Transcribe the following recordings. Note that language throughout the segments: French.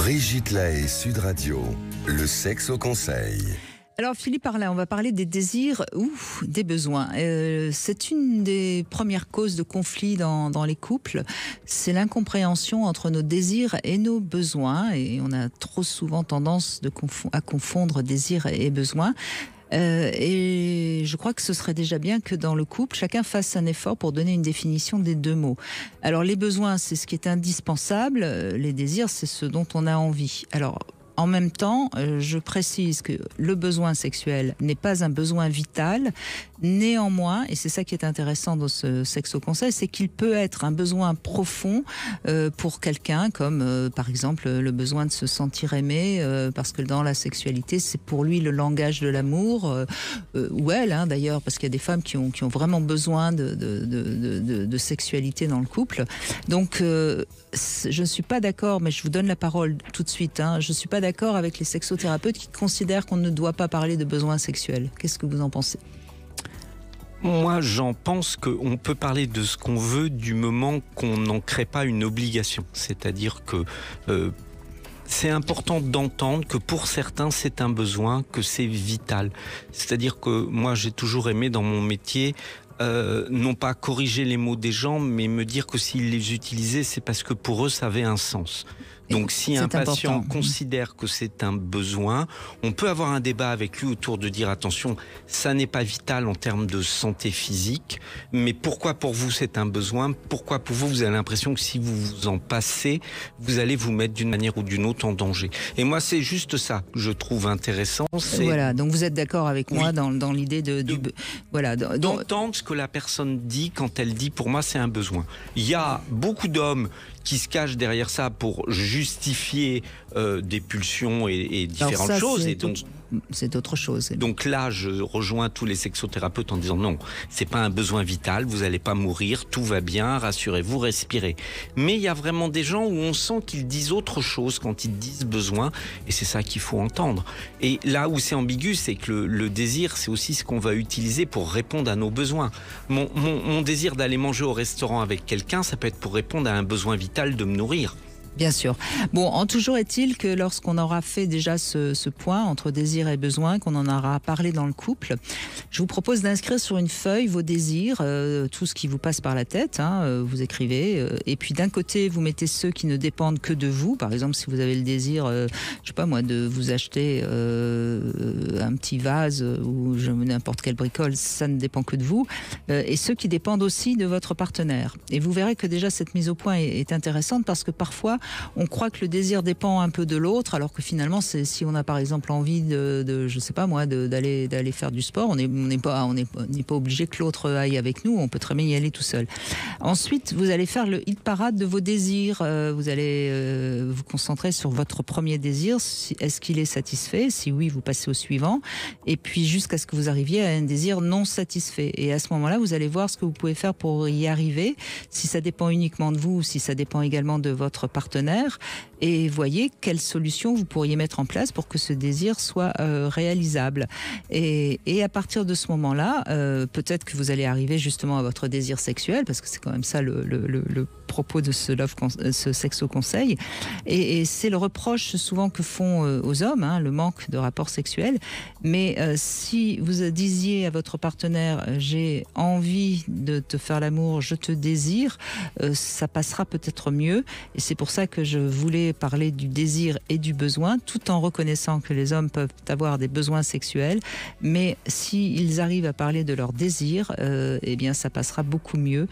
Brigitte Lahaie, Sud Radio, le sexe au conseil. Alors Philippe Arlin, on va parler des désirs ou des besoins. C'est une des premières causes de conflit dans les couples. C'est l'incompréhension entre nos désirs et nos besoins. Et on a trop souvent tendance à confondre désirs et besoins. Et je crois que ce serait déjà bien que dans le couple, chacun fasse un effort pour donner une définition des deux mots. Alors les besoins, c'est ce qui est indispensable. Les désirs, c'est ce dont on a envie. Alors en même temps, je précise que le besoin sexuel n'est pas un besoin vital. Néanmoins, et c'est ça qui est intéressant dans ce sexe au conseil, c'est qu'il peut être un besoin profond pour quelqu'un, comme par exemple le besoin de se sentir aimé, parce que dans la sexualité, c'est pour lui le langage de l'amour, ou elle d'ailleurs, parce qu'il y a des femmes qui ont vraiment besoin de sexualité dans le couple. Donc, je ne suis pas d'accord, mais je vous donne la parole tout de suite, je ne suis pas d'accord avec les sexothérapeutes qui considèrent qu'on ne doit pas parler de besoins sexuels. Qu'est-ce que vous en pensez ? Moi, j'en pense qu'on peut parler de ce qu'on veut du moment qu'on n'en crée pas une obligation. C'est-à-dire que c'est important d'entendre que pour certains, c'est un besoin, que c'est vital. C'est-à-dire que moi, j'ai toujours aimé dans mon métier non pas corriger les mots des gens, mais me dire que s'ils les utilisaient, c'est parce que pour eux, ça avait un sens. Donc si un patient considère que c'est un besoin, on peut avoir un débat avec lui autour de dire attention, ça n'est pas vital en termes de santé physique, mais pourquoi pour vous c'est un besoin ? Pourquoi pour vous, vous avez l'impression que si vous vous en passez, vous allez vous mettre d'une manière ou d'une autre en danger. Et moi, c'est juste ça que je trouve intéressant. Voilà, donc vous êtes d'accord avec moi dans l'idée d'entendre ce que la personne dit quand elle dit pour moi c'est un besoin. Il y a beaucoup d'hommes qui se cachent derrière ça pour justifier des pulsions et différentes choses. C'est autre chose. Donc là, je rejoins tous les sexothérapeutes en disant non, c'est pas un besoin vital, vous allez pas mourir, tout va bien, rassurez-vous, respirez. Mais il y a vraiment des gens où on sent qu'ils disent autre chose quand ils disent besoin, et c'est ça qu'il faut entendre. Et là où c'est ambigu, c'est que le désir, c'est aussi ce qu'on va utiliser pour répondre à nos besoins. Mon désir d'aller manger au restaurant avec quelqu'un, ça peut être pour répondre à un besoin vital de me nourrir. Bien sûr. Bon, toujours est-il que lorsqu'on aura fait déjà ce point entre désir et besoin, qu'on en aura parlé dans le couple, je vous propose d'inscrire sur une feuille vos désirs, tout ce qui vous passe par la tête, vous écrivez, et puis d'un côté, vous mettez ceux qui ne dépendent que de vous. Par exemple, si vous avez le désir, je sais pas moi, de vous acheter un petit vase ou n'importe quelle bricole, ça ne dépend que de vous, et ceux qui dépendent aussi de votre partenaire. Et vous verrez que déjà cette mise au point est intéressante parce que parfois, on croit que le désir dépend un peu de l'autre, alors que finalement, si on a par exemple envie je sais pas moi, d'aller faire du sport, on n'est pas obligé que l'autre aille avec nous, on peut très bien y aller tout seul. Ensuite, vous allez faire le hit parade de vos désirs. Vous allez vous concentrer sur votre premier désir. Est-ce qu'il est satisfait ? Si oui, vous passez au suivant. Et puis jusqu'à ce que vous arriviez à un désir non satisfait. Et à ce moment-là, vous allez voir ce que vous pouvez faire pour y arriver. Si ça dépend uniquement de vous ou si ça dépend également de votre partenaire. Et voyez quelles solutions vous pourriez mettre en place pour que ce désir soit réalisable. Et à partir de ce moment-là, peut-être que vous allez arriver justement à votre désir sexuel, parce que c'est quand même ça le propos de ce sexe au conseil. Et c'est le reproche souvent que font aux hommes, le manque de rapport sexuel. Mais si vous disiez à votre partenaire « j'ai envie de te faire l'amour, je te désire », ça passera peut-être mieux. Et c'est pour ça que je voulais parler du désir et du besoin, tout en reconnaissant que les hommes peuvent avoir des besoins sexuels, mais s'ils arrivent à parler de leur désir, eh bien ça passera beaucoup mieux,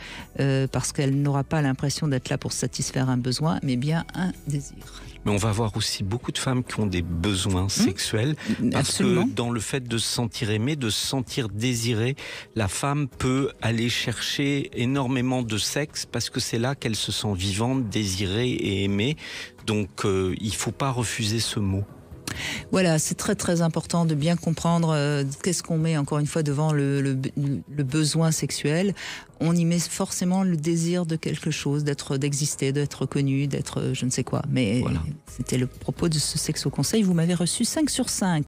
parce qu'elle n'aura pas l'impression d'être là pour satisfaire un besoin, mais bien un désir. Mais on va voir aussi beaucoup de femmes qui ont des besoins sexuels, parce Absolument. que dans le fait de se sentir aimée, de se sentir désirée, la femme peut aller chercher énormément de sexe, parce que c'est là qu'elle se sent vivante, désirée et aimée. Donc il ne faut pas refuser ce mot. Voilà, c'est très très important de bien comprendre qu'est-ce qu'on met encore une fois devant le besoin sexuel. On y met forcément le désir de quelque chose, d'exister, d'être connu, d'être je ne sais quoi. Mais voilà. C'était le propos de ce sexe au conseil. Vous m'avez reçu 5 sur 5.